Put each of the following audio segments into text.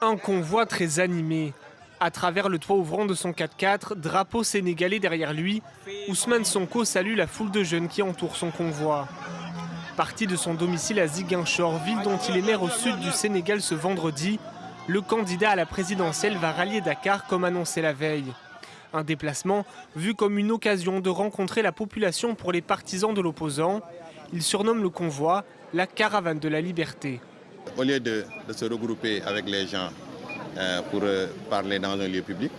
Un convoi très animé. À travers le toit ouvrant de son 4x4, drapeau sénégalais derrière lui, Ousmane Sonko salue la foule de jeunes qui entourent son convoi. Parti de son domicile à Ziguinchor, ville dont il est maire au sud du Sénégal ce vendredi, le candidat à la présidentielle va rallier Dakar comme annoncé la veille. Un déplacement vu comme une occasion de rencontrer la population pour les partisans de l'opposant. Il surnomme le convoi la caravane de la liberté. Au lieu de se regrouper avec les gens pour parler dans un lieu public,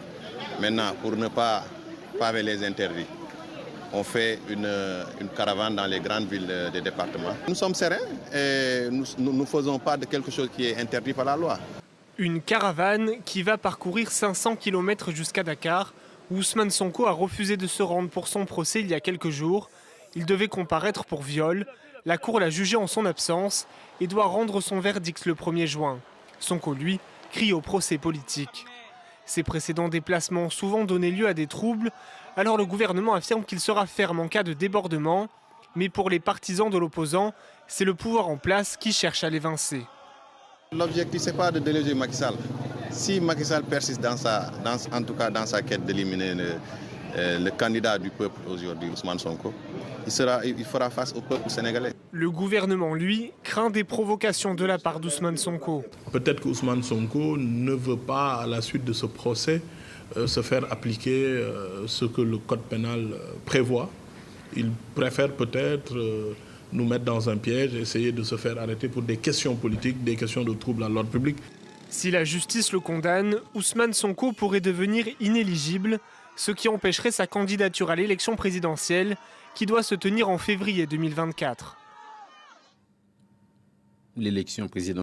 maintenant pour ne pas paver les interdits, on fait une caravane dans les grandes villes des départements. Nous sommes sereins et nous ne faisons pas de quelque chose qui est interdit par la loi. Une caravane qui va parcourir 500 km jusqu'à Dakar, où Ousmane Sonko a refusé de se rendre pour son procès il y a quelques jours. Il devait comparaître pour viol. La Cour l'a jugé en son absence et doit rendre son verdict le 1er juin. Sonko, lui, crie au procès politique. Ses précédents déplacements ont souvent donné lieu à des troubles, alors le gouvernement affirme qu'il sera ferme en cas de débordement. Mais pour les partisans de l'opposant, c'est le pouvoir en place qui cherche à l'évincer. L'objectif, ce n'est pas de déloger Macky Sall. Si Macky Sall persiste dans sa quête d'éliminer le candidat du peuple aujourd'hui, Ousmane Sonko, il fera face au peuple sénégalais. Le gouvernement, lui, craint des provocations de la part d'Ousmane Sonko. Peut-être qu'Ousmane Sonko ne veut pas, à la suite de ce procès, se faire appliquer ce que le code pénal prévoit. Il préfère peut-être nous mettre dans un piège, essayer de se faire arrêter pour des questions politiques, des questions de troubles à l'ordre public. Si la justice le condamne, Ousmane Sonko pourrait devenir inéligible, ce qui empêcherait sa candidature à l'élection présidentielle qui doit se tenir en février 2024. L'élection présidentielle.